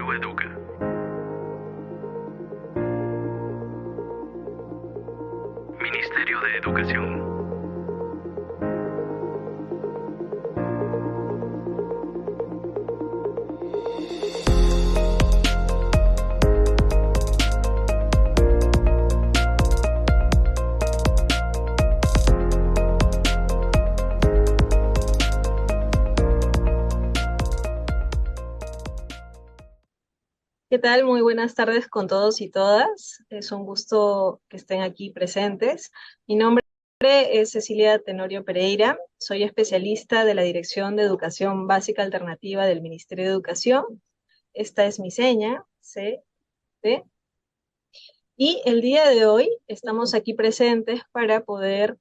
Perú Educa. Ministerio de Educación. ¿Qué tal? Muy buenas tardes con todos y todas. Es un gusto que estén aquí presentes. Mi nombre es Cecilia Tenorio Pereira. Soy especialista de la Dirección de Educación Básica Alternativa del Ministerio de Educación. Esta es mi seña, C, T. Y el día de hoy estamos aquí presentes para poder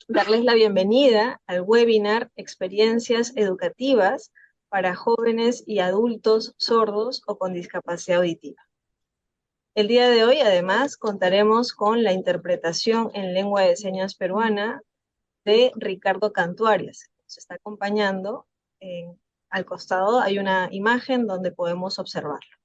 darles la bienvenida al webinar Experiencias Educativas para jóvenes y adultos sordos o con discapacidad auditiva. El día de hoy, además, contaremos con la interpretación en lengua de señas peruana de Ricardo Cantuarias. Nos está acompañando. Al costado hay una imagen donde podemos observarlo.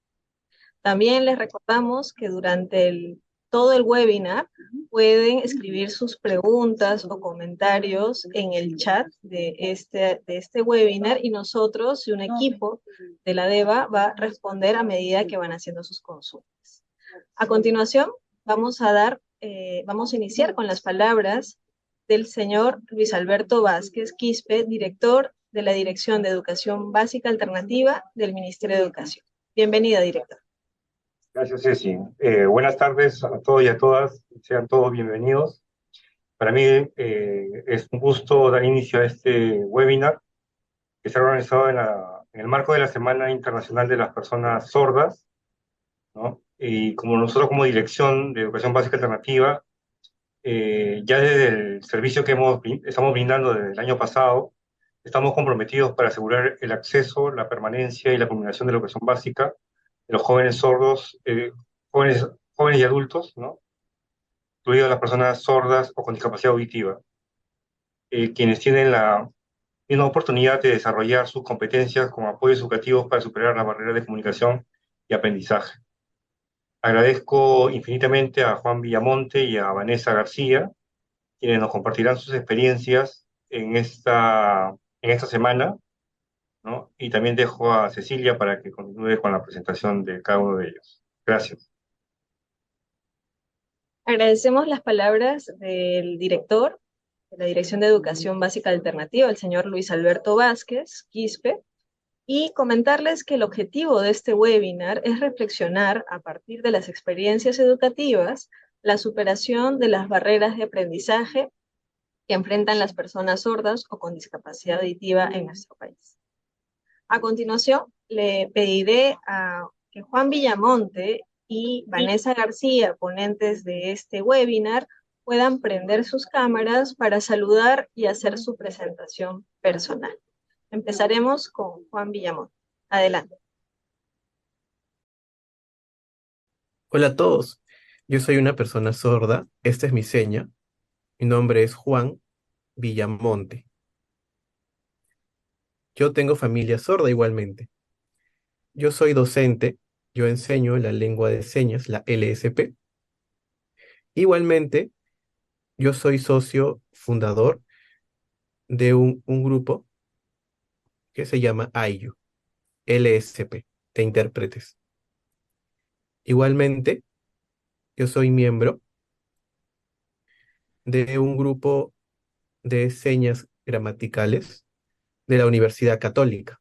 También les recordamos que durante todo el webinar pueden escribir sus preguntas o comentarios en el chat de este webinar y nosotros, un equipo de la DEVA, va a responder a medida que van haciendo sus consultas. A continuación, vamos a iniciar con las palabras del señor Luis Alberto Vázquez Quispe, director de la Dirección de Educación Básica Alternativa del Ministerio de Educación. Bienvenida, director. Gracias, Ceci. Buenas tardes a todos y a todas. Sean todos bienvenidos. Para mí es un gusto dar inicio a este webinar que se ha organizado en el marco de la Semana Internacional de las Personas Sordas, ¿no? Y como nosotros como Dirección de Educación Básica Alternativa, ya desde el servicio que estamos brindando desde el año pasado, estamos comprometidos para asegurar el acceso, la permanencia y la culminación de la educación básica de los jóvenes sordos, jóvenes, jóvenes y adultos, ¿no? Incluidas las personas sordas o con discapacidad auditiva, quienes tienen la misma oportunidad de desarrollar sus competencias como apoyos educativos para superar las barreras de comunicación y aprendizaje. Agradezco infinitamente a Juan Villamonte y a Vanessa García, quienes nos compartirán sus experiencias en esta semana, ¿no? Y también dejo a Cecilia para que continúe con la presentación de cada uno de ellos. Gracias. Agradecemos las palabras del director de la Dirección de Educación Básica Alternativa, el señor Luis Alberto Vázquez Quispe, y comentarles que el objetivo de este webinar es reflexionar a partir de las experiencias educativas la superación de las barreras de aprendizaje que enfrentan las personas sordas o con discapacidad auditiva en nuestro país. A continuación, le pediré a que Juan Villamonte y Vanessa García, ponentes de este webinar, puedan prender sus cámaras para saludar y hacer su presentación personal. Empezaremos con Juan Villamonte. Adelante. Hola a todos, yo soy una persona sorda, esta es mi seña, mi nombre es Juan Villamonte. Yo tengo familia sorda igualmente. Yo soy docente, yo enseño la lengua de señas, la LSP. Igualmente, yo soy socio fundador de un grupo que se llama AIYU, LSP, de intérpretes. Igualmente, yo soy miembro de un grupo de señas gramaticales de la Universidad Católica.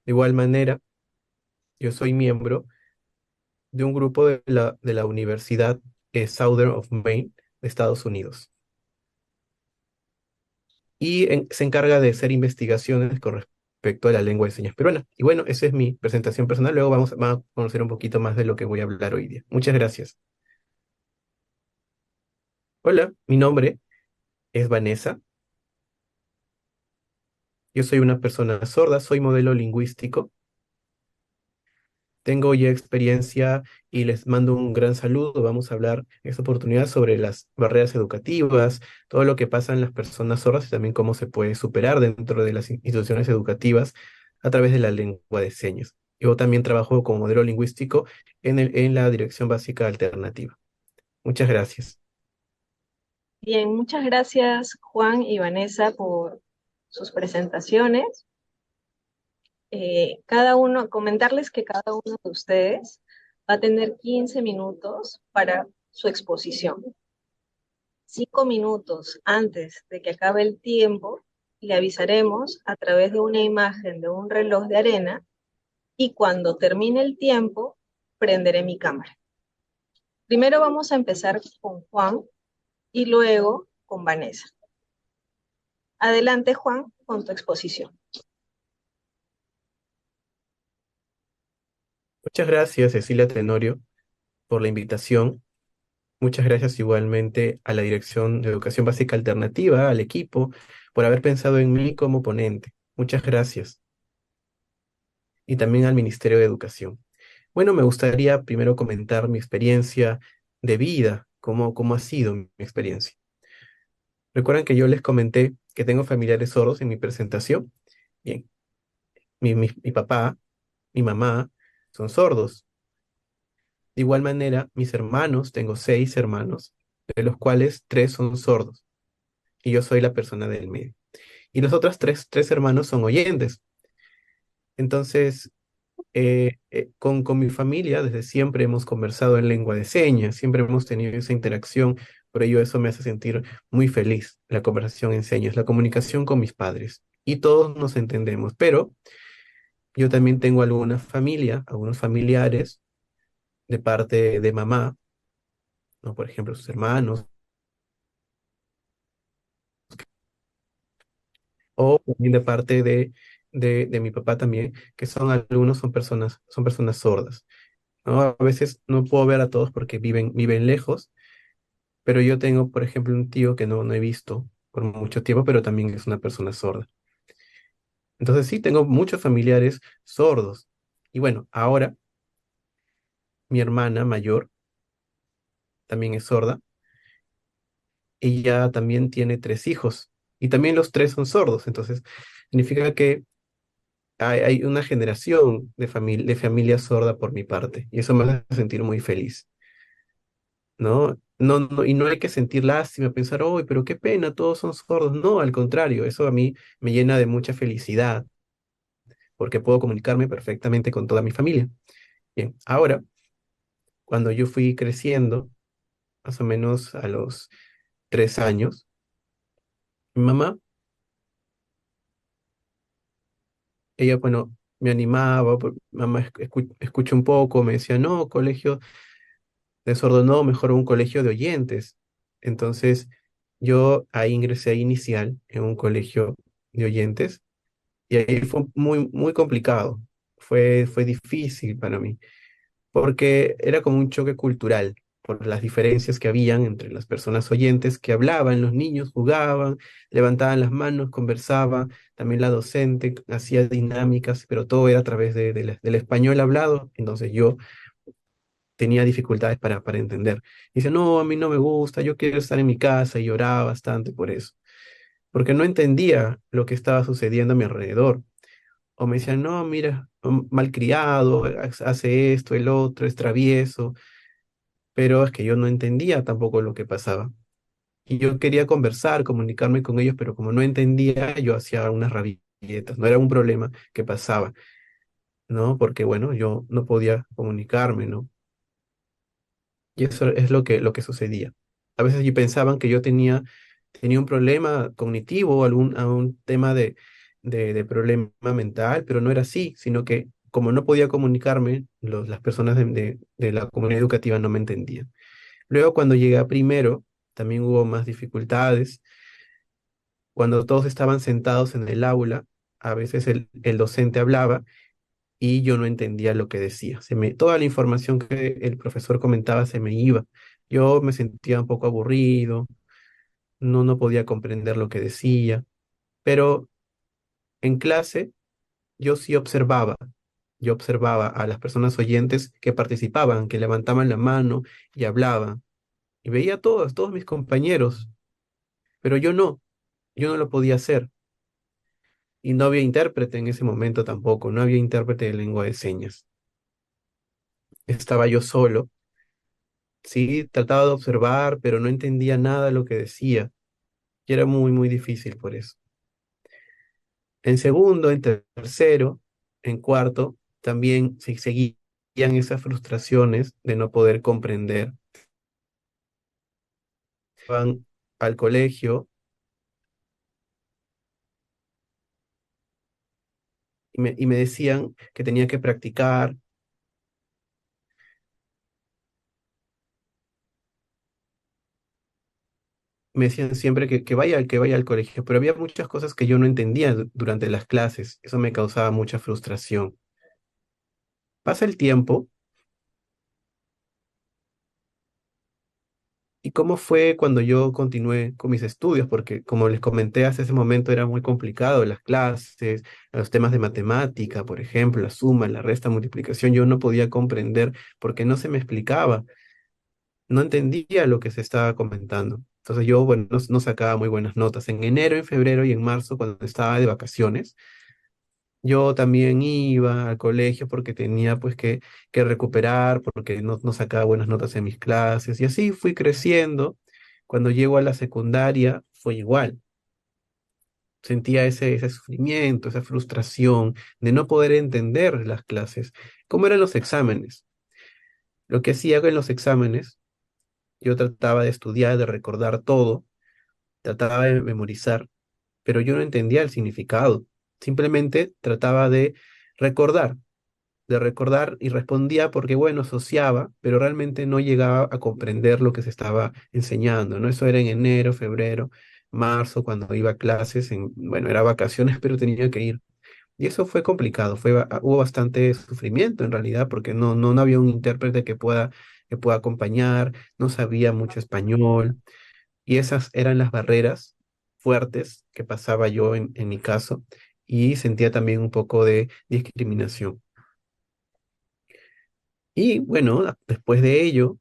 De igual manera, yo soy miembro de un grupo de la Universidad Southern of Maine de Estados Unidos. Y se encarga de hacer investigaciones con respecto a la lengua de señas peruana. Y bueno, esa es mi presentación personal. Luego vamos a conocer un poquito más de lo que voy a hablar hoy día. Muchas gracias. Hola, mi nombre es Vanessa. Yo soy una persona sorda, soy modelo lingüístico. Tengo ya experiencia y les mando un gran saludo. Vamos a hablar en esta oportunidad sobre las barreras educativas, todo lo que pasa en las personas sordas y también cómo se puede superar dentro de las instituciones educativas a través de la lengua de señas. Yo también trabajo como modelo lingüístico en la Dirección Básica Alternativa. Muchas gracias. Bien, muchas gracias Juan y Vanessa por sus presentaciones. Comentarles que cada uno de ustedes va a tener 15 minutos para su exposición. 5 minutos antes de que acabe el tiempo, le avisaremos a través de una imagen de un reloj de arena y cuando termine el tiempo, prenderé mi cámara. Primero vamos a empezar con Juan y luego con Vanessa. Adelante, Juan, con tu exposición. Muchas gracias, Cecilia Tenorio, por la invitación. Muchas gracias igualmente a la Dirección de Educación Básica Alternativa, al equipo, por haber pensado en mí como ponente. Muchas gracias. Y también al Ministerio de Educación. Bueno, me gustaría primero comentar mi experiencia de vida, cómo ha sido mi experiencia. Recuerdan que yo les comenté que tengo familiares sordos en mi presentación. Bien, mi papá, mi mamá son sordos. De igual manera, mis hermanos, tengo 6 hermanos, de los cuales 3 son sordos, y yo soy la persona del medio. Y los otros tres hermanos son oyentes. Entonces, con mi familia, desde siempre hemos conversado en lengua de señas, siempre hemos tenido esa interacción, por ello eso me hace sentir muy feliz, la conversación en señas, la comunicación con mis padres. Y todos nos entendemos, pero yo también tengo algunos familiares de parte de mamá, ¿no? Por ejemplo, sus hermanos, o también de parte de mi papá también, que son personas sordas, ¿no? A veces no puedo ver a todos porque viven lejos, pero yo tengo, por ejemplo, un tío que no he visto por mucho tiempo, pero también es una persona sorda. Entonces sí, tengo muchos familiares sordos. Y bueno, ahora mi hermana mayor también es sorda. Ella también tiene 3 hijos y también los 3 son sordos. Entonces significa que hay una generación de familia sorda por mi parte y eso me hace sentir muy feliz, ¿no? Y no hay que sentir lástima, pensar, oh, pero qué pena, todos son sordos. No, al contrario, eso a mí me llena de mucha felicidad porque puedo comunicarme perfectamente con toda mi familia. Bien, ahora, cuando yo fui creciendo, más o menos a los 3 años, mi mamá, ella, bueno, me animaba, mamá, escucha un poco, me decía, no, colegio de sordo no, mejor un colegio de oyentes. Entonces, yo ahí ingresé a inicial en un colegio de oyentes y ahí fue muy complicado, fue difícil para mí, porque era como un choque cultural por las diferencias que habían entre las personas oyentes que hablaban, los niños jugaban, levantaban las manos, conversaban, también la docente hacía dinámicas, pero todo era a través del español hablado, entonces yo tenía dificultades para entender. Dice, no, a mí no me gusta, yo quiero estar en mi casa y lloraba bastante por eso, porque no entendía lo que estaba sucediendo a mi alrededor. O me decían, no, mira, malcriado, hace esto, el otro, es travieso, pero es que yo no entendía tampoco lo que pasaba. Y yo quería conversar, comunicarme con ellos, pero como no entendía, yo hacía unas rabietas, no era un problema que pasaba, ¿no? Porque bueno, yo no podía comunicarme, ¿no? Y eso es lo que sucedía. A veces yo pensaban que yo tenía un problema cognitivo, algún tema de problema mental, pero no era así, sino que como no podía comunicarme, las personas de la comunidad educativa no me entendían. Luego, cuando llegué a primero, también hubo más dificultades. Cuando todos estaban sentados en el aula, a veces el docente hablaba y yo no entendía lo que decía. Toda la información que el profesor comentaba se me iba. Yo me sentía un poco aburrido, no podía comprender lo que decía, pero en clase yo sí observaba. Yo observaba a las personas oyentes que participaban, que levantaban la mano y hablaban. Y veía a todos mis compañeros, pero yo no lo podía hacer. y no había intérprete en ese momento tampoco, no había intérprete de lengua de señas. Estaba yo solo, sí, trataba de observar, pero no entendía nada de lo que decía, y era muy, muy difícil por eso. En segundo, en tercero, en cuarto, también se seguían esas frustraciones de no poder comprender. Van al colegio y me decían que tenía que practicar, me decían siempre que vaya al colegio, pero había muchas cosas que yo no entendía durante las clases, eso me causaba mucha frustración. Pasa el tiempo. ¿Y cómo fue cuando yo continué con mis estudios? Porque como les comenté hace ese momento era muy complicado las clases, los temas de matemática, por ejemplo, la suma, la resta, multiplicación, yo no podía comprender porque no se me explicaba, no entendía lo que se estaba comentando. Entonces yo, bueno, no sacaba muy buenas notas. En enero, en febrero y en marzo, cuando estaba de vacaciones, yo también iba al colegio porque tenía pues que recuperar, porque no sacaba buenas notas en mis clases y así fui creciendo. Cuando llego a la secundaria fue igual. Sentía ese sufrimiento, esa frustración de no poder entender las clases. ¿Cómo eran los exámenes? Lo que hacía en los exámenes, yo trataba de estudiar, de recordar todo, trataba de memorizar, pero yo no entendía el significado. Simplemente trataba recordar de recordar y respondía porque, bueno, asociaba, pero realmente no llegaba a comprender lo que se estaba enseñando, ¿no? Eso era en enero, febrero, marzo, cuando iba a clases, bueno, era vacaciones, pero tenía que ir. Y eso fue complicado, hubo bastante sufrimiento en realidad, porque no había un intérprete que pueda acompañar, no sabía mucho español, y esas eran las barreras fuertes que pasaba yo en mi caso, y sentía también un poco de discriminación. Y bueno, después de ello,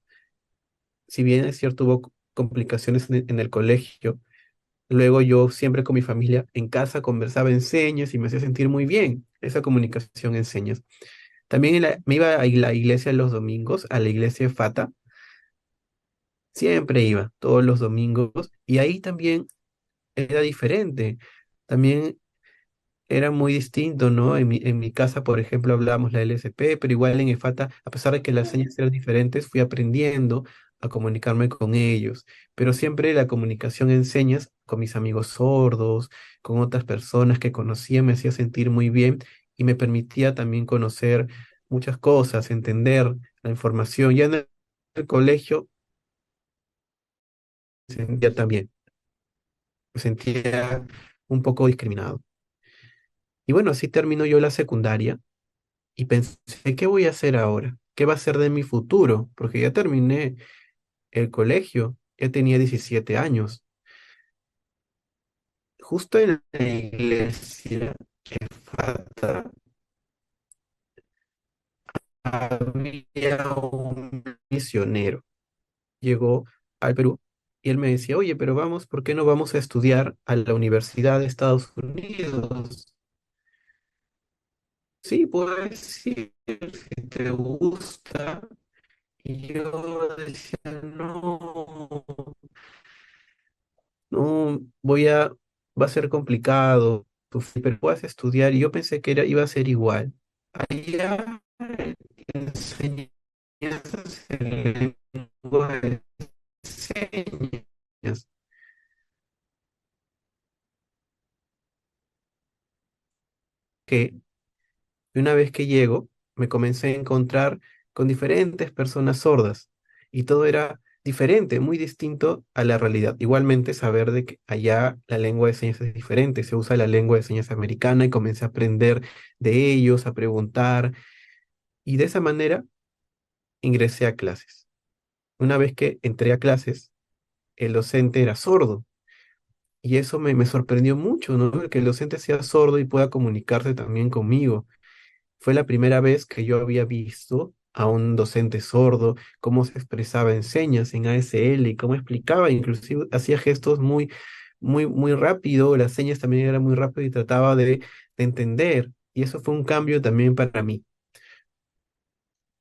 si bien es cierto, hubo complicaciones en el colegio, luego yo siempre con mi familia en casa conversaba en señas y me hacía sentir muy bien esa comunicación en señas. También me iba a la iglesia los domingos, a la iglesia de Fata, siempre iba todos los domingos y ahí también era diferente. También era muy distinto, ¿no? En mi casa, por ejemplo, hablábamos la LSP, pero igual en EFATA, a pesar de que las señas eran diferentes, fui aprendiendo a comunicarme con ellos. Pero siempre la comunicación en señas con mis amigos sordos, con otras personas que conocía, me hacía sentir muy bien y me permitía también conocer muchas cosas, entender la información. Ya en el colegio me sentía también, me sentía un poco discriminado. Y bueno, así termino yo la secundaria. Y pensé, ¿qué voy a hacer ahora? ¿Qué va a ser de mi futuro? Porque ya terminé el colegio, ya tenía 17 años. Justo en la iglesia que falta, había un misionero. Llegó al Perú y él me decía, oye, pero vamos, ¿por qué no vamos a estudiar a la Universidad de Estados Unidos? Sí, puedes ir, si te gusta. Y yo decía, no. No, va a ser complicado, pero puedas estudiar. Y yo pensé que iba a ser igual. Allá enseñanzas en lengua de señas, que una vez que llego, me comencé a encontrar con diferentes personas sordas y todo era diferente, muy distinto a la realidad. Igualmente saber de que allá la lengua de señas es diferente, se usa la lengua de señas americana y comencé a aprender de ellos, a preguntar y de esa manera ingresé a clases. Una vez que entré a clases, el docente era sordo y eso me sorprendió mucho, ¿no? Que el docente sea sordo y pueda comunicarse también conmigo. Fue la primera vez que yo había visto a un docente sordo, cómo se expresaba en señas, en ASL, y cómo explicaba, inclusive hacía gestos muy, muy rápido, las señas también eran muy rápido y trataba de entender. Y eso fue un cambio también para mí.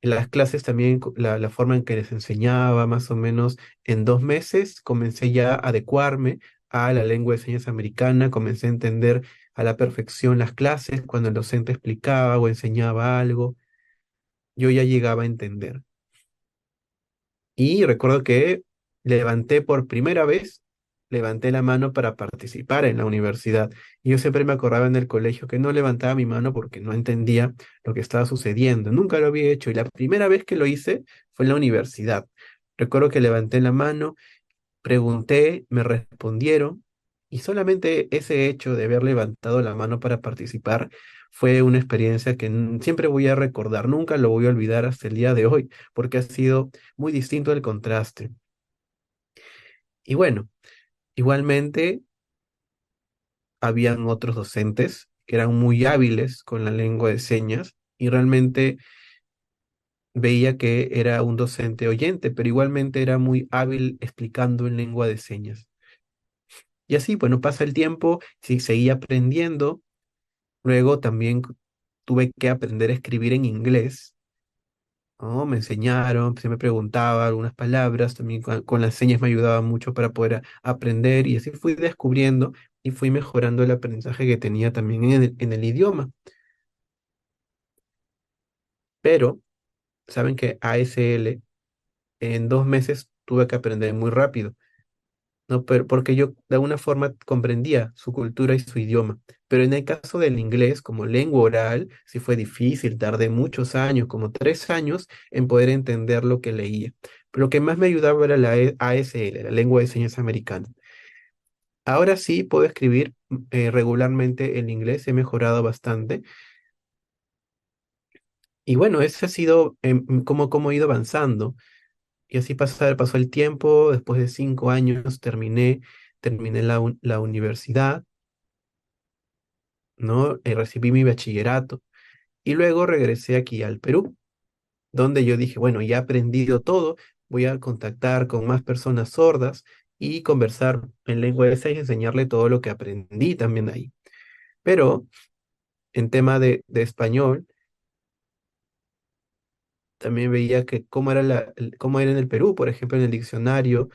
En las clases también, la forma en que les enseñaba, más o menos en 2 meses, comencé ya a adecuarme a la lengua de señas americana, comencé a entender a la perfección las clases, cuando el docente explicaba o enseñaba algo, yo ya llegaba a entender. Y recuerdo que levanté por primera vez, levanté la mano para participar en la universidad. Y yo siempre me acordaba en el colegio que no levantaba mi mano porque no entendía lo que estaba sucediendo. Nunca lo había hecho. Y la primera vez que lo hice fue en la universidad. Recuerdo que levanté la mano, pregunté, me respondieron. Y solamente ese hecho de haber levantado la mano para participar fue una experiencia que siempre voy a recordar. Nunca lo voy a olvidar hasta el día de hoy porque ha sido muy distinto el contraste. Y bueno, igualmente habían otros docentes que eran muy hábiles con la lengua de señas y realmente veía que era un docente oyente, pero igualmente era muy hábil explicando en lengua de señas. Y así, bueno, pasa el tiempo, sí, seguí aprendiendo. Luego también tuve que aprender a escribir en inglés. ¿No? Me enseñaron, se me preguntaba algunas palabras, también con las señas me ayudaba mucho para poder aprender y así fui descubriendo y fui mejorando el aprendizaje que tenía también en el idioma. Pero, saben que ASL en 2 meses tuve que aprender muy rápido. ¿No? Pero porque yo de alguna forma comprendía su cultura y su idioma. Pero en el caso del inglés, como lengua oral, sí fue difícil, tardé muchos años, como 3 años, en poder entender lo que leía. Pero lo que más me ayudaba era la ASL, la lengua de señas americana. Ahora sí puedo escribir regularmente en inglés, he mejorado bastante. Y bueno, ese ha sido como he ido avanzando. Y así pasó el tiempo, después de 5 años terminé la universidad, ¿no? Recibí mi bachillerato y luego regresé aquí al Perú, donde yo dije, bueno, ya he aprendido todo, voy a contactar con más personas sordas y conversar en lengua de señas, enseñarle todo lo que aprendí también ahí. Pero en tema de español, también veía que cómo era en el Perú, por ejemplo, en el diccionario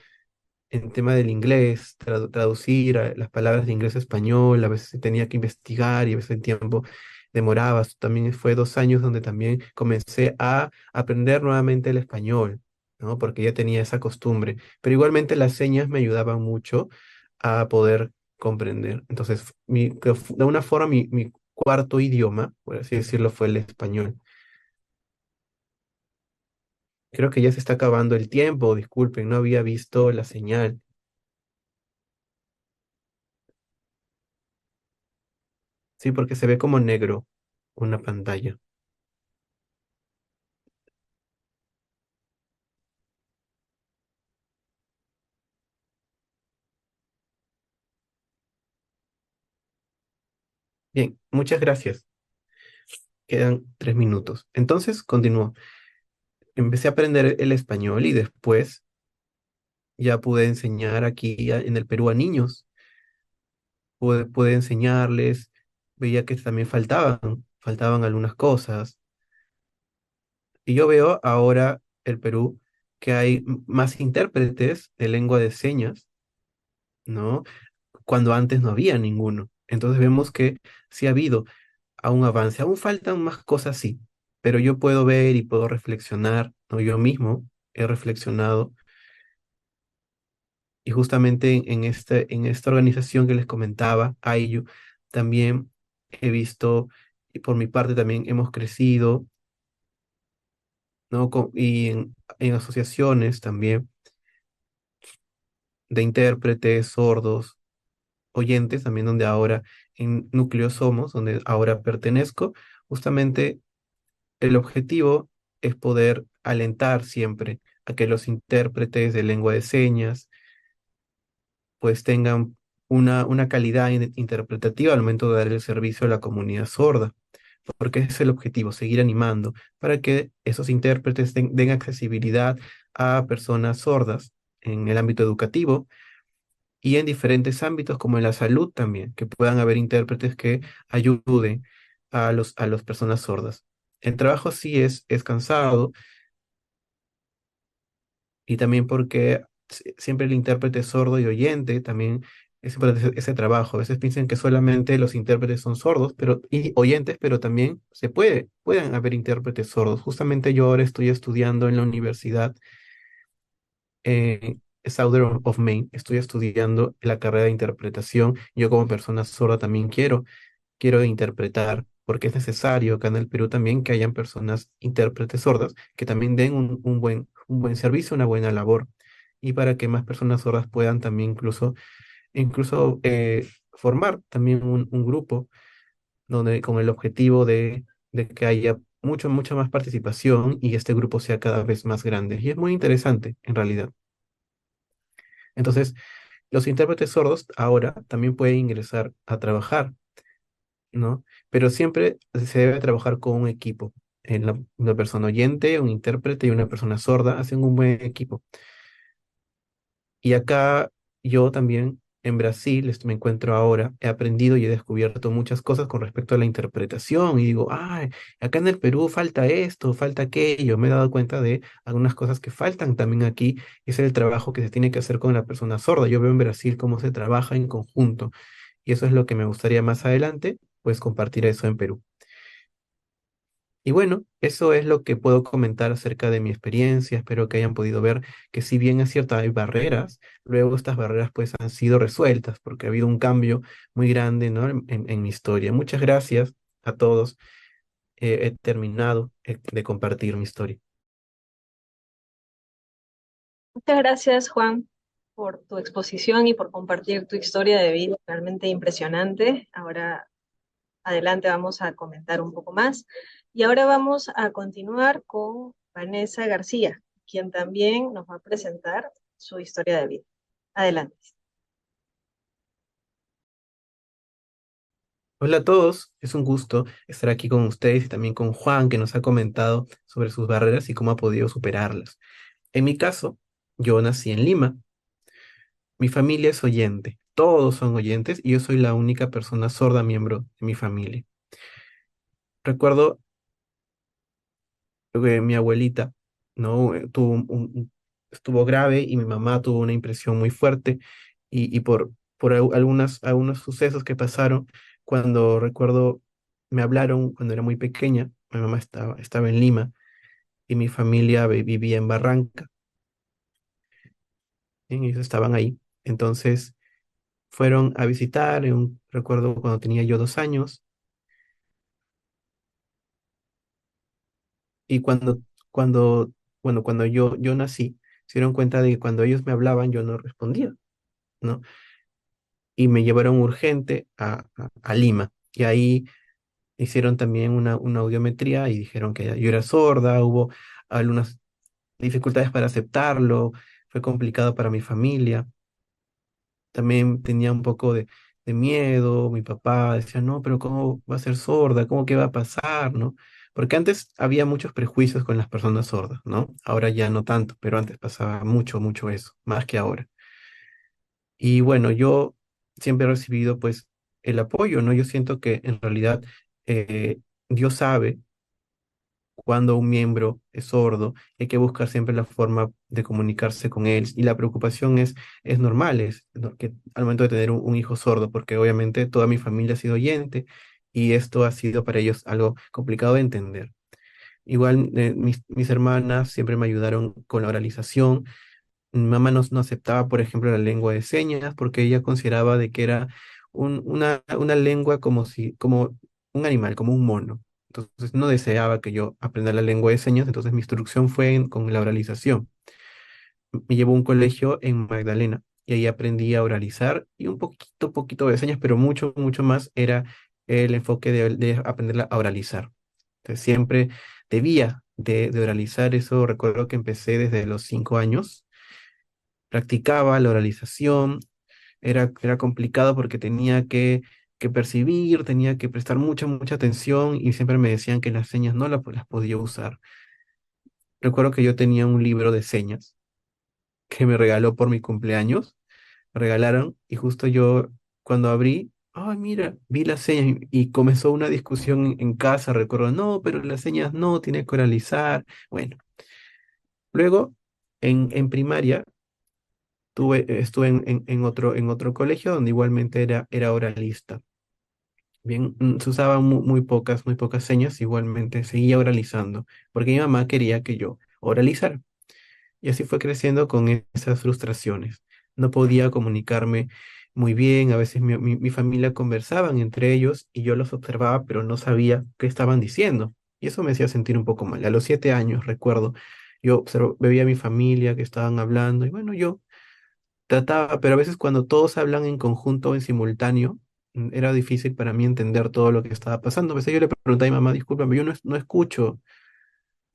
en tema del inglés, traducir las palabras de inglés a español, a veces tenía que investigar y a veces el tiempo demoraba. También fue 2 años donde también comencé a aprender nuevamente el español, ¿no? Porque ya tenía esa costumbre. Pero igualmente las señas me ayudaban mucho a poder comprender. Entonces, de una forma, mi cuarto idioma, por así decirlo, fue el español. Creo que ya se está acabando el tiempo, disculpen, no había visto la señal. Sí, porque se ve como negro una pantalla. Bien, muchas gracias. Quedan 3 minutos. Entonces, continúo. Empecé a aprender el español y después ya pude enseñar aquí en el Perú a niños. Pude enseñarles. Veía que también faltaban algunas cosas. Y yo veo ahora el Perú que hay más intérpretes de lengua de señas, ¿no? Cuando antes no había ninguno. Entonces vemos que sí ha habido a un avance. Aún faltan más cosas, sí, pero yo puedo ver y puedo reflexionar, ¿no? Yo mismo he reflexionado y justamente en esta organización que les comentaba, AIYU, también he visto y por mi parte también hemos crecido, ¿no? Y en asociaciones también de intérpretes, sordos, oyentes, también donde ahora en Núcleo Somos, donde ahora pertenezco, justamente el objetivo es poder alentar siempre a que los intérpretes de lengua de señas pues tengan una calidad interpretativa al momento de dar el servicio a la comunidad sorda, porque ese es el objetivo, seguir animando para que esos intérpretes den accesibilidad a personas sordas en el ámbito educativo y en diferentes ámbitos como en la salud también, que puedan haber intérpretes que ayuden a las personas sordas. El trabajo sí es cansado y también porque siempre el intérprete sordo y oyente también es importante ese trabajo. A veces piensan que solamente los intérpretes son sordos y oyentes, pero también pueden haber intérpretes sordos. Justamente yo ahora estoy estudiando en la universidad Southern of Maine, estoy estudiando la carrera de interpretación. Yo como persona sorda también quiero interpretar, porque es necesario acá en el Perú también que hayan personas intérpretes sordas que también den un buen servicio, una buena labor, y para que más personas sordas puedan también incluso formar también un grupo donde, con el objetivo de que haya mucha más participación y este grupo sea cada vez más grande. Y es muy interesante, en realidad. Entonces, los intérpretes sordos ahora también pueden ingresar a trabajar, ¿no? Pero siempre se debe trabajar con un equipo. Una persona oyente, un intérprete y una persona sorda hacen un buen equipo. Y acá yo también en Brasil me encuentro ahora, he aprendido y he descubierto muchas cosas con respecto a la interpretación y digo, ay, acá en el Perú falta esto, falta aquello. Me he dado cuenta de algunas cosas que faltan también aquí. Y ese es el trabajo que se tiene que hacer con la persona sorda. Yo veo en Brasil cómo se trabaja en conjunto y eso es lo que me gustaría más adelante, pues compartir eso en Perú. Y bueno, eso es lo que puedo comentar acerca de mi experiencia. Espero que hayan podido ver que si bien es cierto hay barreras, luego estas barreras pues han sido resueltas porque ha habido un cambio muy grande, ¿no? En mi historia. Muchas gracias a todos. He terminado de compartir mi historia. Muchas gracias, Juan, por tu exposición y por compartir tu historia de vida, realmente impresionante. Ahora adelante vamos a comentar un poco más. Y ahora vamos a continuar con Vanessa García, quien también nos va a presentar su historia de vida. Adelante. Hola a todos, es un gusto estar aquí con ustedes y también con Juan, que nos ha comentado sobre sus barreras y cómo ha podido superarlas. En mi caso, yo nací en Lima. Mi familia es oyente, todos son oyentes y yo soy la única persona sorda miembro de mi familia. Recuerdo que mi abuelita, ¿no? Estuvo grave y mi mamá tuvo una impresión muy fuerte y por algunos sucesos que pasaron, cuando recuerdo, me hablaron cuando era muy pequeña, mi mamá estaba en Lima y mi familia vivía en Barranca, y ellos estaban ahí. Entonces fueron a visitar, recuerdo cuando tenía yo 2 años. Y cuando yo nací, se dieron cuenta de que cuando ellos me hablaban yo no respondía, ¿no? Y me llevaron urgente a Lima. Y ahí hicieron también una audiometría y dijeron que yo era sorda, hubo algunas dificultades para aceptarlo, fue complicado para mi familia. También tenía un poco de miedo, mi papá decía, no, pero ¿cómo va a ser sorda? ¿Cómo que va a pasar? ¿No? Porque antes había muchos prejuicios con las personas sordas, ¿no? Ahora ya no tanto, pero antes pasaba mucho eso, más que ahora. Y bueno, yo siempre he recibido pues el apoyo, ¿no? Yo siento que en realidad Dios sabe cuando un miembro es sordo, hay que buscar siempre la forma de comunicarse con él. Y la preocupación es normal, ¿no? Que al momento de tener un hijo sordo, porque obviamente toda mi familia ha sido oyente y esto ha sido para ellos algo complicado de entender. Igual mis hermanas siempre me ayudaron con la oralización. Mi mamá no aceptaba, por ejemplo, la lengua de señas porque ella consideraba de que era una lengua como un animal, como un mono. Entonces no deseaba que yo aprenda la lengua de señas, entonces mi instrucción fue con la oralización. Me llevó a un colegio en Magdalena y ahí aprendí a oralizar y un poquito de señas, pero mucho más era el enfoque de aprender a oralizar. Entonces siempre debía de oralizar eso. Recuerdo que empecé desde los 5 años, practicaba la oralización. Era complicado porque tenía que percibir, tenía que prestar mucha atención y siempre me decían que las señas no las podía usar. Recuerdo que yo tenía un libro de señas que me regaló por mi cumpleaños. me regalaron y justo yo cuando abrí, ay, mira, vi las señas y comenzó una discusión en casa, recuerdo, no, pero las señas no, tiene que oralizar. Bueno, luego en primaria estuve en otro colegio donde igualmente era oralista. Bien, se usaban muy pocas señas, igualmente seguía oralizando, porque mi mamá quería que yo oralizara. Y así fue creciendo con esas frustraciones. No podía comunicarme muy bien, a veces mi familia conversaban entre ellos y yo los observaba, pero no sabía qué estaban diciendo. Y eso me hacía sentir un poco mal. A los 7 años, recuerdo, veía a mi familia que estaban hablando y bueno, yo trataba, pero a veces cuando todos hablan en conjunto o en simultáneo, era difícil para mí entender todo lo que estaba pasando. A veces yo le preguntaba a mi mamá, discúlpame, yo no escucho.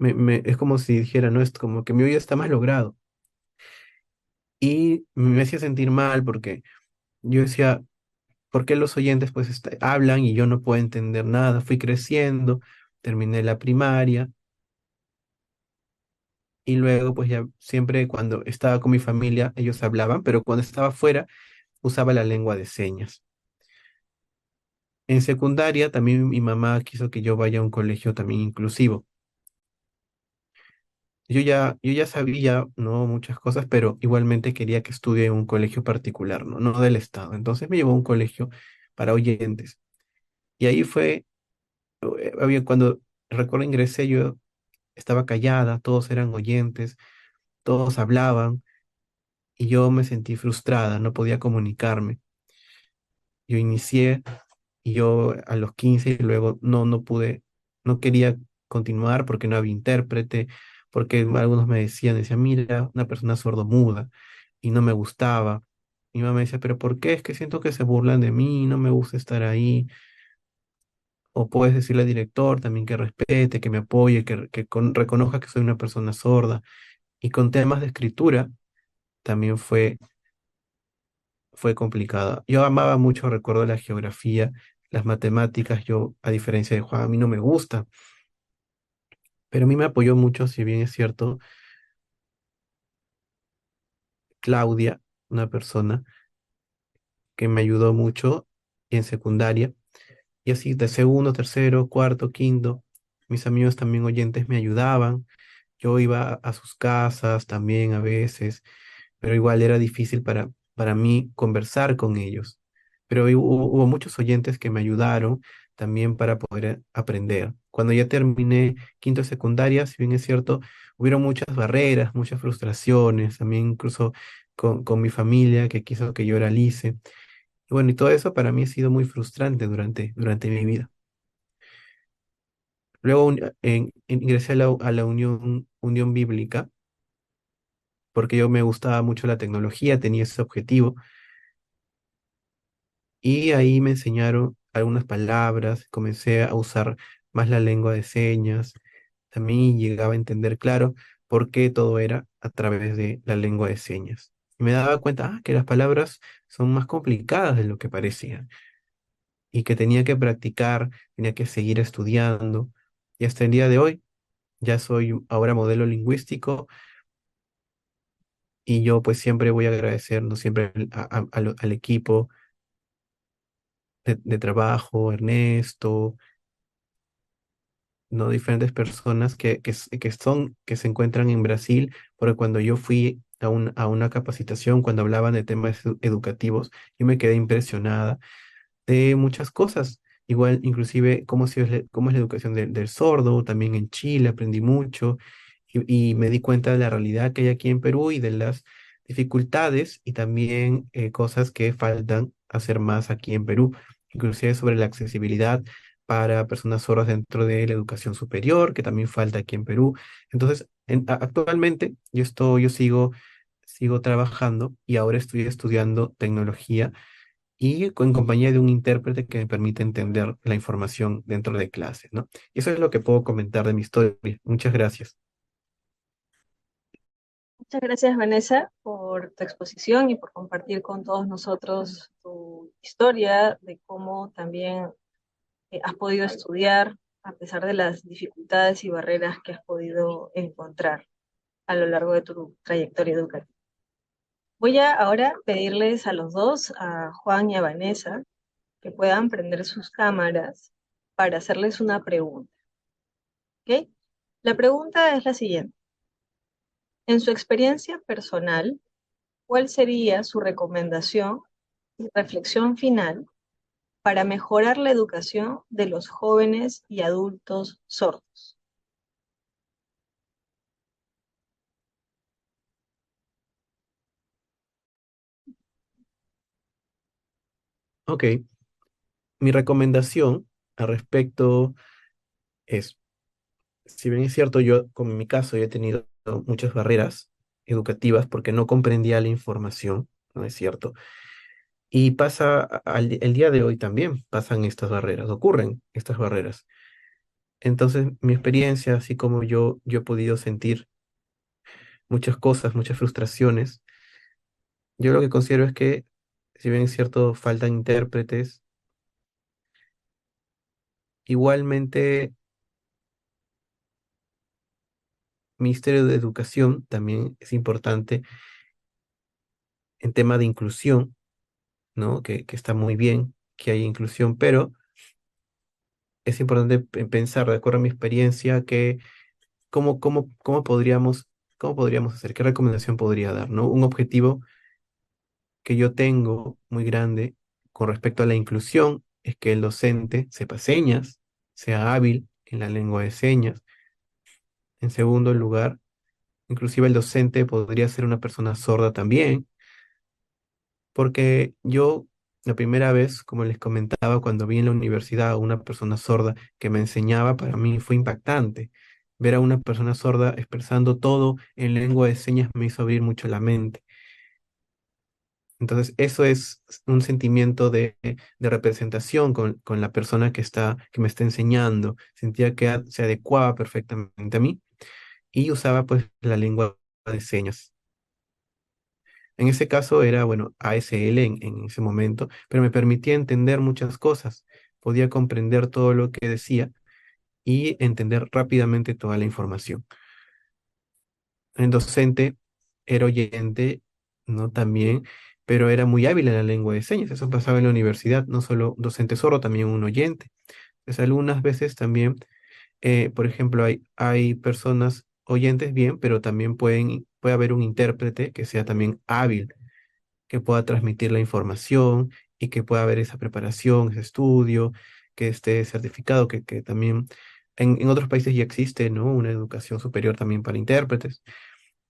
Es como si dijera, no, es como que mi oído está más logrado. Y me hacía sentir mal porque yo decía, ¿por qué los oyentes pues hablan y yo no puedo entender nada? Fui creciendo, terminé la primaria y luego pues ya siempre cuando estaba con mi familia ellos hablaban, pero cuando estaba fuera usaba la lengua de señas. En secundaria también mi mamá quiso que yo vaya a un colegio también inclusivo. Yo ya sabía, ¿no? Muchas cosas, pero igualmente quería que estudie en un colegio particular, ¿no? No del estado. Entonces me llevó a un colegio para oyentes. Y ahí fue, cuando recuerdo ingresé, yo estaba callada, todos eran oyentes, todos hablaban y yo me sentí frustrada, no podía comunicarme. Yo inicié y yo a los 15 y luego no pude, no quería continuar porque no había intérprete, porque algunos decían, mira, una persona sordomuda y no me gustaba. Mi mamá me decía, pero ¿por qué? Es que siento que se burlan de mí, no me gusta estar ahí. O puedes decirle al director también que respete, que me apoye, reconozca que soy una persona sorda. Y con temas de escritura también fue complicada. Yo amaba mucho, recuerdo la geografía, las matemáticas, yo, a diferencia de Juan, a mí no me gusta, pero a mí me apoyó mucho, si bien es cierto, Claudia, una persona que me ayudó mucho en secundaria, y así de segundo, tercero, cuarto, quinto, mis amigos también oyentes me ayudaban, yo iba a sus casas también a veces, pero igual era difícil para mí conversar con ellos. Pero hubo muchos oyentes que me ayudaron también para poder aprender. Cuando ya terminé quinto de secundaria, si bien es cierto, hubieron muchas barreras, muchas frustraciones, también incluso con mi familia que quiso que yo oralice. Y bueno, y todo eso para mí ha sido muy frustrante durante mi vida. Luego ingresé a la Unión Bíblica porque yo me gustaba mucho la tecnología, tenía ese objetivo. Y ahí me enseñaron algunas palabras, comencé a usar más la lengua de señas. También llegaba a entender claro por qué todo era a través de la lengua de señas. Y me daba cuenta que las palabras son más complicadas de lo que parecían y que tenía que practicar, tenía que seguir estudiando. Y hasta el día de hoy ya soy ahora modelo lingüístico y yo pues siempre voy a agradecer, ¿no? Siempre al equipo de trabajo, Ernesto, ¿no? Diferentes personas que se encuentran en Brasil, porque cuando yo fui a una capacitación, cuando hablaban de temas educativos, yo me quedé impresionada de muchas cosas. Igual, inclusive, cómo es la educación del sordo, también en Chile aprendí mucho y me di cuenta de la realidad que hay aquí en Perú y de las dificultades y también cosas que faltan hacer más aquí en Perú, inclusive sobre la accesibilidad para personas sordas dentro de la educación superior, que también falta aquí en Perú. Entonces, actualmente sigo trabajando y ahora estoy estudiando tecnología y en compañía de un intérprete que me permite entender la información dentro de clases, ¿no? Y eso es lo que puedo comentar de mi historia. Muchas gracias. Muchas gracias, Vanessa, por tu exposición y por compartir con todos nosotros tu historia de cómo también has podido estudiar a pesar de las dificultades y barreras que has podido encontrar a lo largo de tu trayectoria educativa. Voy a ahora pedirles a los dos, a Juan y a Vanessa, que puedan prender sus cámaras para hacerles una pregunta, ¿ok? La pregunta es la siguiente. En su experiencia personal, ¿cuál sería su recomendación y reflexión final para mejorar la educación de los jóvenes y adultos sordos? Ok, mi recomendación al respecto es, si bien es cierto, yo, como en mi caso, yo he tenido muchas barreras educativas porque no comprendía la información, ¿no es cierto? Y pasa el día de hoy también, pasan estas barreras, ocurren estas barreras. Entonces, mi experiencia, así como yo he podido sentir muchas cosas, muchas frustraciones, yo lo que considero es que, si bien es cierto, faltan intérpretes, igualmente, Ministerio de Educación también es importante en tema de inclusión, ¿no? Que está muy bien que haya inclusión, pero es importante pensar, de acuerdo a mi experiencia, que cómo podríamos hacer, qué recomendación podría dar, ¿no? Un objetivo que yo tengo muy grande con respecto a la inclusión es que el docente sepa señas, sea hábil en la lengua de señas. En segundo lugar, inclusive el docente podría ser una persona sorda también, porque yo la primera vez, como les comentaba, cuando vi en la universidad a una persona sorda que me enseñaba, para mí fue impactante. Ver a una persona sorda expresando todo en lengua de señas me hizo abrir mucho la mente. Entonces, eso es un sentimiento de representación con la persona que me está enseñando. Sentía que se adecuaba perfectamente a mí y usaba pues la lengua de señas. En ese caso era, bueno, ASL en ese momento, pero me permitía entender muchas cosas. Podía comprender todo lo que decía y entender rápidamente toda la información. El docente era oyente, ¿no? También, pero era muy hábil en la lengua de señas. Eso pasaba en la universidad, no solo docente sordo, también un oyente. Pues algunas veces también, por ejemplo, hay personas oyentes bien, pero también puede haber un intérprete que sea también hábil, que pueda transmitir la información y que pueda haber esa preparación, ese estudio, que esté certificado, que también en otros países ya existe, ¿no? Una educación superior también para intérpretes.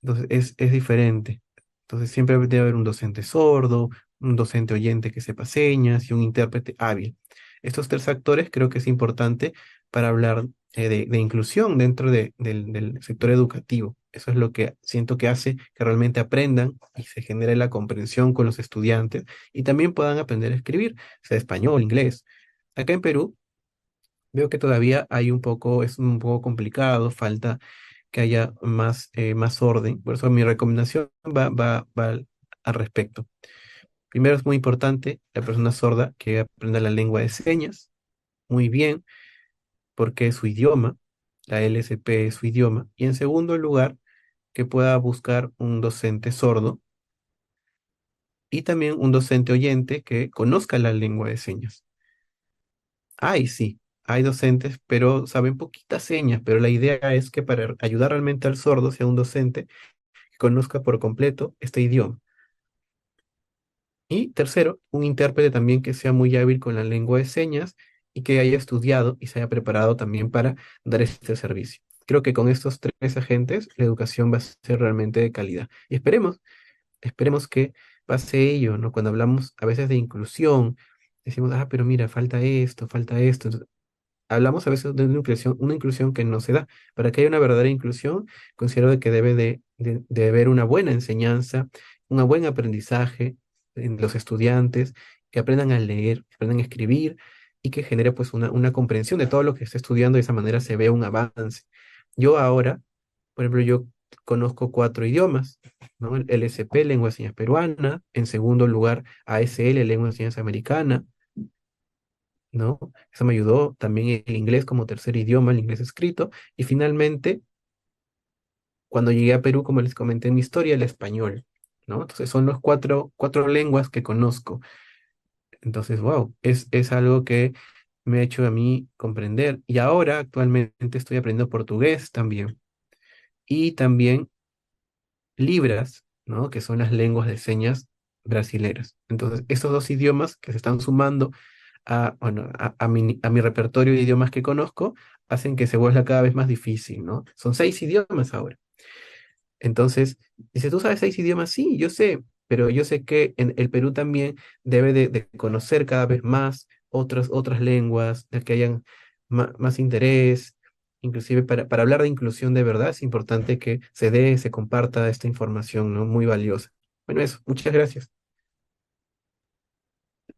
Entonces es diferente. Entonces siempre debe haber un docente sordo, un docente oyente que sepa señas y un intérprete hábil. Estos tres factores creo que es importante para hablar de inclusión dentro del sector educativo. Eso es lo que siento que hace que realmente aprendan y se genere la comprensión con los estudiantes y también puedan aprender a escribir, sea español, inglés. Acá en Perú veo que todavía es un poco complicado, falta que haya más orden. Por eso mi recomendación va al respecto. Primero es muy importante la persona sorda que aprenda la lengua de señas muy bien, porque es su idioma, la LSP es su idioma. Y en segundo lugar, que pueda buscar un docente sordo y también un docente oyente que conozca la lengua de señas. Sí, hay docentes, pero saben poquitas señas, pero la idea es que para ayudar realmente al sordo sea un docente que conozca por completo este idioma. Y tercero, un intérprete también que sea muy hábil con la lengua de señas y que haya estudiado y se haya preparado también para dar este servicio. Creo que con estos tres agentes la educación va a ser realmente de calidad. Y esperemos que pase ello, ¿no? Cuando hablamos a veces de inclusión, decimos, pero mira, falta esto, falta esto. Hablamos a veces de una inclusión que no se da. Para que haya una verdadera inclusión, considero de que debe de haber una buena enseñanza, un buen aprendizaje en los estudiantes, que aprendan a leer, que aprendan a escribir y que genere pues una comprensión de todo lo que está estudiando. De esa manera se ve un avance. Yo ahora, por ejemplo, yo conozco cuatro idiomas, ¿no? El LSP, lengua de señas peruana; en segundo lugar, ASL, lengua de señas americana, ¿no? Eso me ayudó también el inglés como tercer idioma, el inglés escrito. Y finalmente, cuando llegué a Perú, como les comenté en mi historia, el español. ¿no? Entonces son los cuatro lenguas que conozco. Entonces, wow, es algo que me ha hecho a mí comprender. Y ahora actualmente estoy aprendiendo portugués también. Y también libras, ¿no? Que son las lenguas de señas brasileras. Entonces, estos dos idiomas que se están sumando bueno, a mi repertorio de idiomas que conozco, hacen que se vuelva cada vez más difícil, ¿no? Son 6 idiomas ahora. Entonces, dice, ¿tú sabes 6 idiomas? Sí, yo sé, pero yo sé que en el Perú también debe de conocer cada vez más otras lenguas, de que hayan más interés. Inclusive para hablar de inclusión de verdad es importante que se comparta esta información, ¿no? Muy valiosa. Bueno, eso, muchas gracias.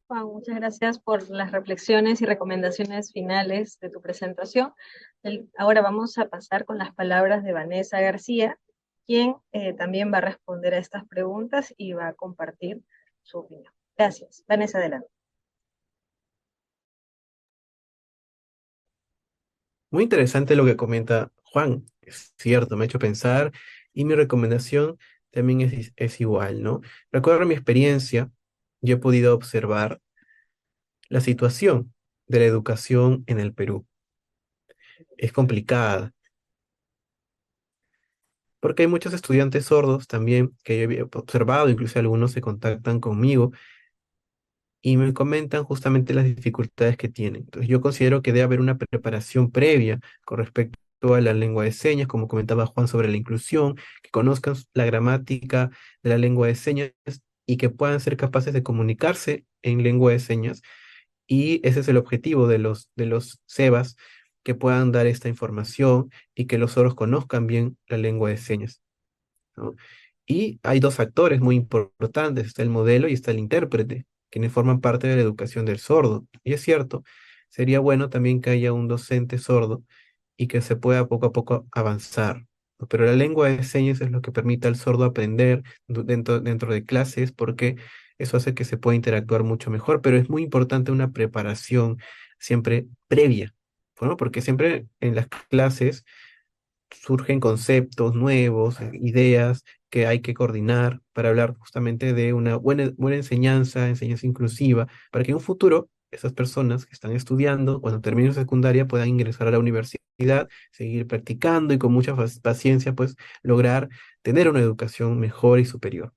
Juan, muchas gracias por las reflexiones y recomendaciones finales de tu presentación. Ahora vamos a pasar con las palabras de Vanessa García, quien también va a responder a estas preguntas y va a compartir su opinión. Gracias. Vanessa, adelante. Muy interesante lo que comenta Juan, es cierto, me ha hecho pensar y mi recomendación también es igual, ¿no? Recuerdo mi experiencia, yo he podido observar la situación de la educación en el Perú. Es complicada, porque hay muchos estudiantes sordos también que yo he observado, incluso algunos se contactan conmigo y me comentan justamente las dificultades que tienen. Entonces, yo considero que debe haber una preparación previa con respecto a la lengua de señas, como comentaba Juan sobre la inclusión, que conozcan la gramática de la lengua de señas y que puedan ser capaces de comunicarse en lengua de señas. Y ese es el objetivo de los SEBAS, que puedan dar esta información y que los sordos conozcan bien la lengua de señas, ¿no? Y hay dos factores muy importantes, está el modelo y está el intérprete, quienes forman parte de la educación del sordo. Y es cierto, sería bueno también que haya un docente sordo y que se pueda poco a poco avanzar, ¿no? Pero la lengua de señas es lo que permite al sordo aprender dentro de clases porque eso hace que se pueda interactuar mucho mejor, pero es muy importante una preparación siempre previa, ¿no? Porque siempre en las clases surgen conceptos nuevos, ideas que hay que coordinar para hablar justamente de una buena enseñanza inclusiva, para que en un futuro esas personas que están estudiando, cuando terminen su secundaria, puedan ingresar a la universidad, seguir practicando y con mucha paciencia, pues lograr tener una educación mejor y superior.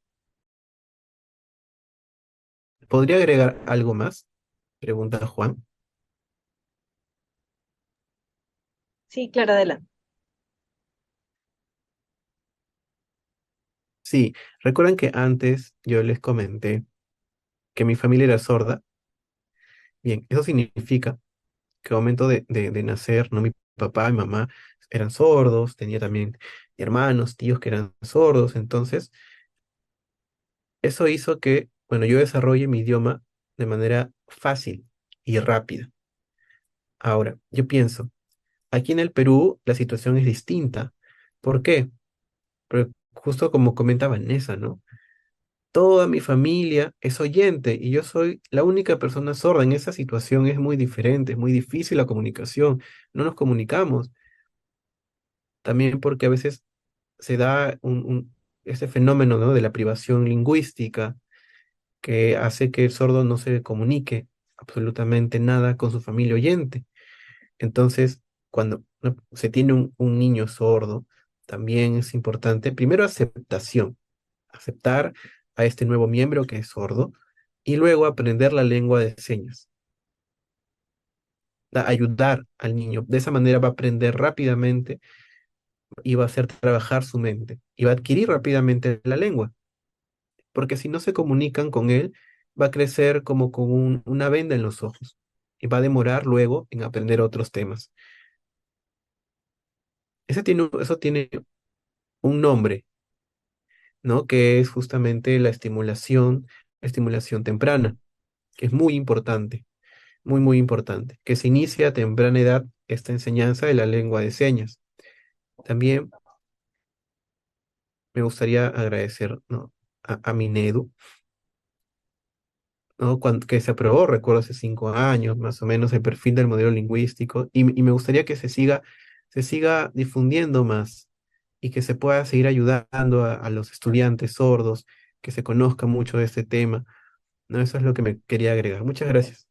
¿Podría agregar algo más? Pregunta Juan. Sí, claro, adelante. Sí, recuerdan que antes yo les comenté que mi familia era sorda. Bien, eso significa que al momento de nacer, ¿no? Mi papá y mamá eran sordos, tenía también hermanos, tíos que eran sordos, entonces eso hizo que, bueno, yo desarrolle mi idioma de manera fácil y rápida. Ahora, yo pienso, aquí en el Perú la situación es distinta. ¿Por qué? Porque justo como comentaba Vanessa, ¿no? Toda mi familia es oyente y yo soy la única persona sorda. En esa situación es muy diferente, es muy difícil la comunicación. No nos comunicamos. También porque a veces se da ese fenómeno, ¿no? De la privación lingüística que hace que el sordo no se comunique absolutamente nada con su familia oyente. Entonces, cuando ¿no? se tiene un niño sordo, también es importante, primero aceptación, aceptar a este nuevo miembro que es sordo y luego aprender la lengua de señas, ayudar al niño. De esa manera va a aprender rápidamente y va a hacer trabajar su mente y va a adquirir rápidamente la lengua, porque si no se comunican con él, va a crecer como con una venda en los ojos y va a demorar luego en aprender otros temas. Eso tiene un nombre, ¿no? Que es justamente la estimulación temprana, que es muy importante, muy importante, que se inicia a temprana edad esta enseñanza de la lengua de señas. También me gustaría agradecer, ¿no? a Minedu, ¿no? Que se aprobó, recuerdo, hace 5 años, más o menos, el perfil del modelo lingüístico, y me gustaría que se siga difundiendo más y que se pueda seguir ayudando a los estudiantes sordos, que se conozca mucho de este tema, ¿no? Eso es lo que me quería agregar. Muchas gracias.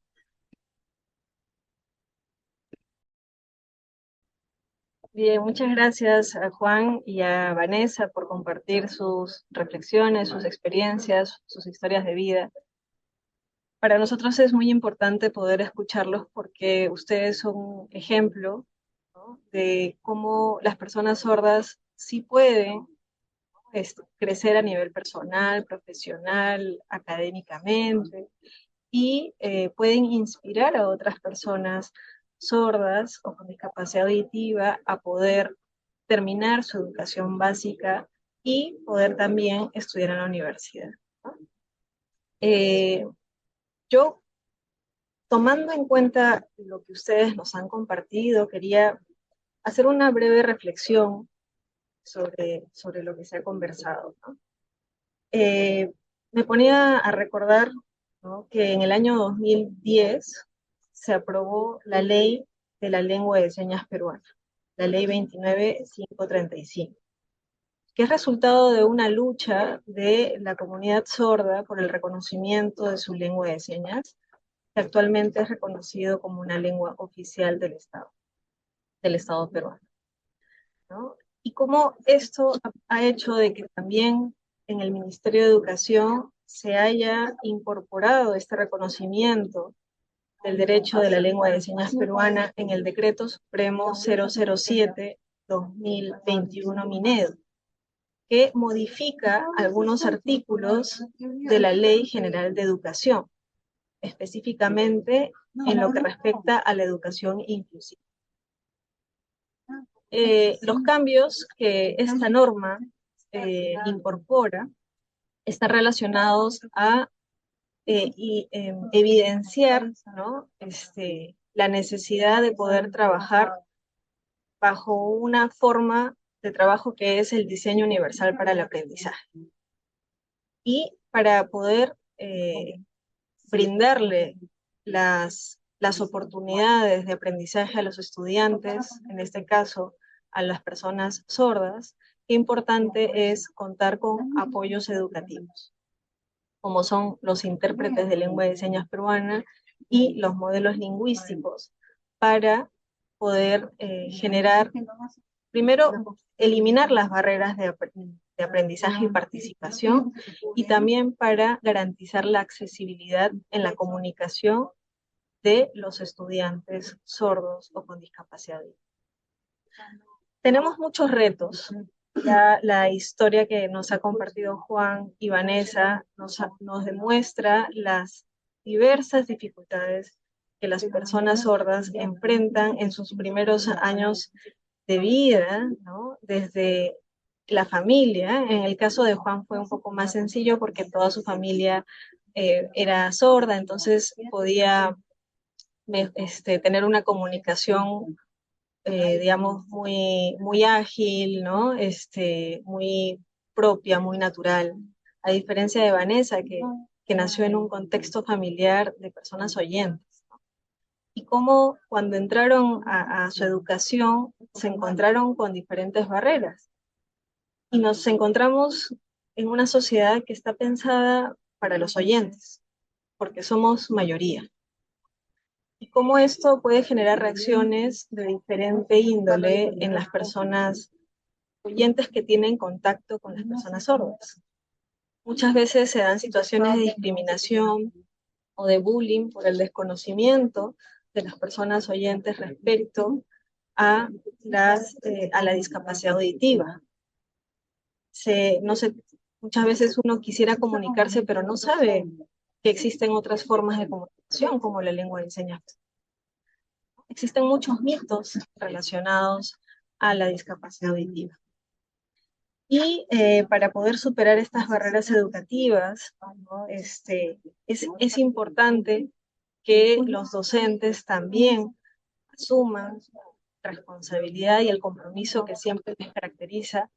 Bien, muchas gracias a Juan y a Vanessa por compartir sus reflexiones, sus experiencias, sus historias de vida. Para nosotros es muy importante poder escucharlos porque ustedes son un ejemplo, ¿no?, de cómo las personas sordas sí pueden crecer a nivel personal, profesional, académicamente, y pueden inspirar a otras personas sordas o con discapacidad auditiva a poder terminar su educación básica y poder también estudiar en la universidad, ¿no? Eh, yo, tomando en cuenta lo que ustedes nos han compartido, quería hacer una breve reflexión sobre lo que se ha conversado, ¿no? Me ponía a recordar, ¿no?, que en el año 2010 se aprobó la ley de la lengua de señas peruana, la ley 29535, que es resultado de una lucha de la comunidad sorda por el reconocimiento de su lengua de señas, que actualmente es reconocido como una lengua oficial del Estado peruano, ¿no? Y cómo esto ha hecho de que también en el Ministerio de Educación se haya incorporado este reconocimiento del derecho de la lengua de señas peruana en el Decreto Supremo 007-2021 Minedo, que modifica algunos artículos de la Ley General de Educación, específicamente en lo que respecta a la educación inclusiva. Los cambios que esta norma incorpora están relacionados a evidenciar, ¿no?, la necesidad de poder trabajar bajo una forma de trabajo que es el diseño universal para el aprendizaje. Y para poder brindarle las oportunidades de aprendizaje a los estudiantes, en este caso a las personas sordas, qué importante es contar con apoyos educativos, como son los intérpretes de lengua de señas peruana y los modelos lingüísticos, para poder generar, primero, eliminar las barreras de aprendizaje y participación, y también para garantizar la accesibilidad en la comunicación de los estudiantes sordos o con discapacidad. Tenemos muchos retos. Ya la historia que nos ha compartido Juan y Vanessa nos demuestra las diversas dificultades que las personas sordas enfrentan en sus primeros años de vida, ¿no?, desde la familia. En el caso de Juan fue un poco más sencillo porque toda su familia era sorda, entonces podía tener una comunicación, digamos, muy ágil, ¿no? Muy propia, muy natural. A diferencia de Vanessa, que nació en un contexto familiar de personas oyentes, ¿no? Y cómo cuando entraron a su educación se encontraron con diferentes barreras. Y nos encontramos en una sociedad que está pensada para los oyentes, porque somos mayoría. Y cómo esto puede generar reacciones de diferente índole en las personas oyentes que tienen contacto con las personas sordas. Muchas veces se dan situaciones de discriminación o de bullying por el desconocimiento de las personas oyentes respecto a la discapacidad auditiva. No sé, muchas veces uno quisiera comunicarse, pero no sabe que existen otras formas de comunicación, como la lengua de señas. Existen muchos mitos relacionados a la discapacidad auditiva. Y para poder superar estas barreras educativas, ¿no?, es importante que los docentes también asuman la responsabilidad y el compromiso que siempre les caracteriza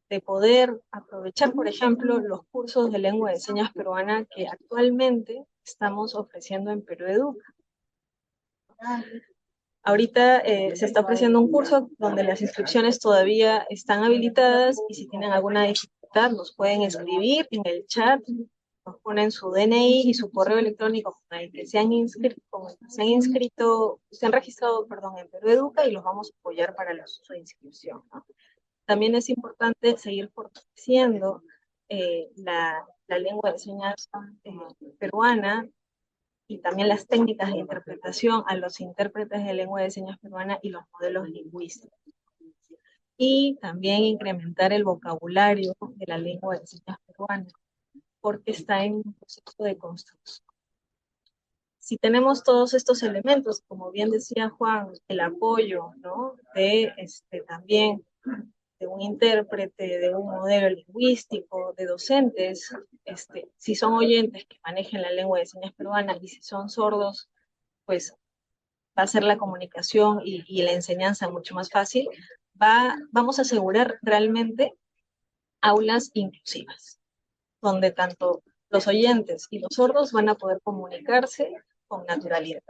de poder aprovechar, por ejemplo, los cursos de lengua de señas peruana que actualmente estamos ofreciendo en Perú Educa. Ahorita se está ofreciendo un curso donde las inscripciones todavía están habilitadas, y si tienen alguna dificultad libertad, nos pueden escribir en el chat, nos ponen su DNI y su correo electrónico con el que se han inscrito, se han registrado, perdón, en Perú Educa, y los vamos a apoyar para su inscripción, ¿no? También es importante seguir fortaleciendo la lengua de señas peruana, y también las técnicas de interpretación a los intérpretes de lengua de señas peruana y los modelos lingüísticos. Y también incrementar el vocabulario de la lengua de señas peruana, porque está en un proceso de construcción. Si tenemos todos estos elementos, como bien decía Juan, el apoyo, ¿no?, de también de un intérprete, de un modelo lingüístico, de docentes, si son oyentes que manejen la lengua de señas peruana, y si son sordos, pues va a ser la comunicación y la enseñanza mucho más fácil. Vamos a asegurar realmente aulas inclusivas, donde tanto los oyentes y los sordos van a poder comunicarse con naturalidad.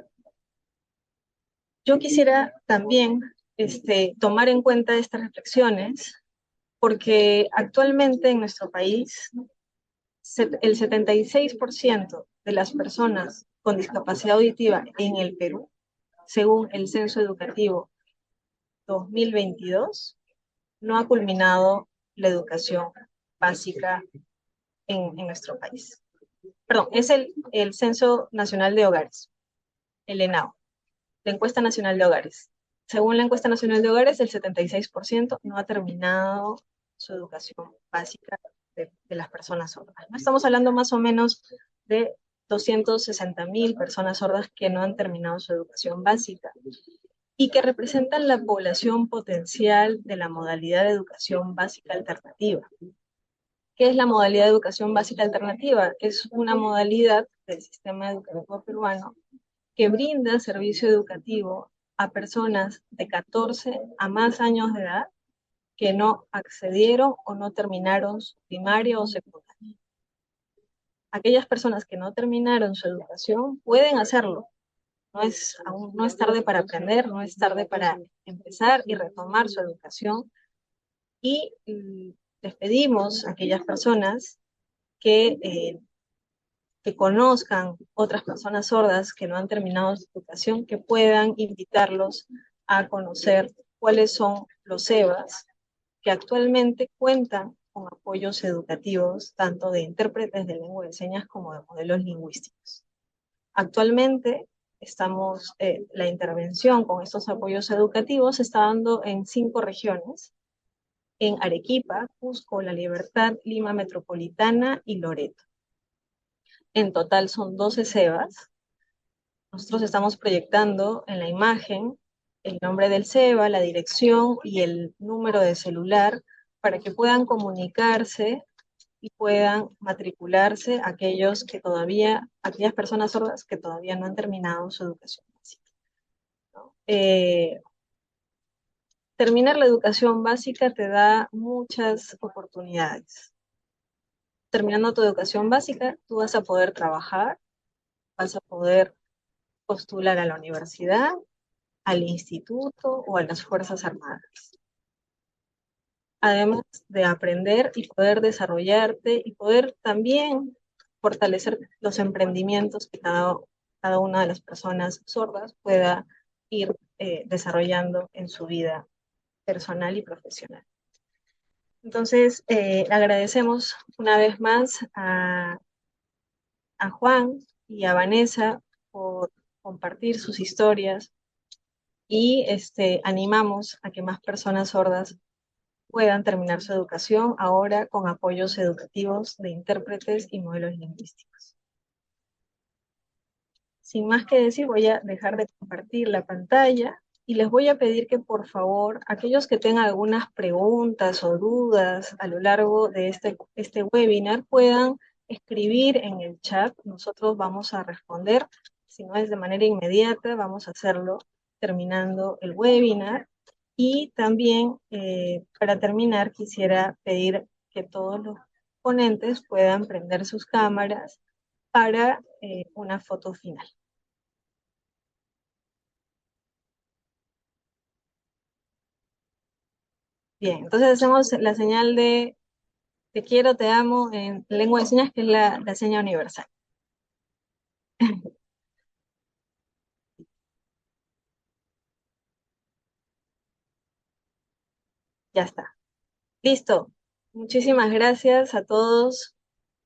Yo quisiera también tomar en cuenta estas reflexiones, porque actualmente en nuestro país el 76% de las personas con discapacidad auditiva en el Perú, según el Censo Educativo 2022, no ha culminado la educación básica en nuestro país. Perdón, es el Censo Nacional de Hogares, el ENAO, la Encuesta Nacional de Hogares. Según la Encuesta Nacional de Hogares, el 76% no ha terminado su educación básica de las personas sordas. No estamos hablando más o menos de 260.000 personas sordas que no han terminado su educación básica y que representan la población potencial de la modalidad de educación básica alternativa. ¿Qué es la modalidad de educación básica alternativa? Es una modalidad del sistema educativo peruano que brinda servicio educativo a personas de 14 a más años de edad que no accedieron o no terminaron su primaria o secundaria. Aquellas personas que no terminaron su educación pueden hacerlo. No es tarde para aprender, no es tarde para empezar y retomar su educación. Y les pedimos a aquellas personas que conozcan otras personas sordas que no han terminado su educación, que puedan invitarlos a conocer cuáles son los EBAs, que actualmente cuentan con apoyos educativos, tanto de intérpretes de lengua de señas como de modelos lingüísticos. Actualmente la intervención con estos apoyos educativos se está dando en 5 regiones, en Arequipa, Cusco, La Libertad, Lima Metropolitana y Loreto. En total son 12 CEBAs. Nosotros estamos proyectando en la imagen el nombre del CEBA, la dirección y el número de celular para que puedan comunicarse y puedan matricularse aquellas personas sordas que todavía no han terminado su educación básica, ¿no? Terminar la educación básica te da muchas oportunidades. Terminando tu educación básica, tú vas a poder trabajar, vas a poder postular a la universidad, al instituto o a las Fuerzas Armadas. Además de aprender y poder desarrollarte y poder también fortalecer los emprendimientos que cada una de las personas sordas pueda ir desarrollando en su vida personal y profesional. Entonces, agradecemos una vez más a Juan y a Vanessa por compartir sus historias, y animamos a que más personas sordas puedan terminar su educación ahora con apoyos educativos de intérpretes y modelos lingüísticos. Sin más que decir, voy a dejar de compartir la pantalla y les voy a pedir que, por favor, aquellos que tengan algunas preguntas o dudas a lo largo de este webinar puedan escribir en el chat. Nosotros vamos a responder. Si no es de manera inmediata, vamos a hacerlo terminando el webinar. Y también, para terminar, quisiera pedir que todos los ponentes puedan prender sus cámaras para una foto final. Bien, entonces hacemos la señal de te quiero, te amo en lengua de señas, que es la seña universal. Ya está. Listo. Muchísimas gracias a todos.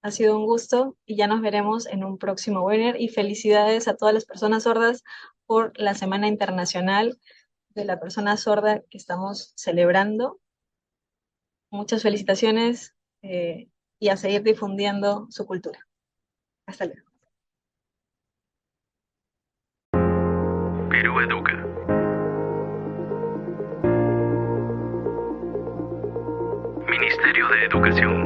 Ha sido un gusto y ya nos veremos en un próximo webinar. Y felicidades a todas las personas sordas por la Semana Internacional de la Persona Sorda que estamos celebrando. Muchas felicitaciones y a seguir difundiendo su cultura. Hasta luego. Perú Educa. Ministerio de Educación.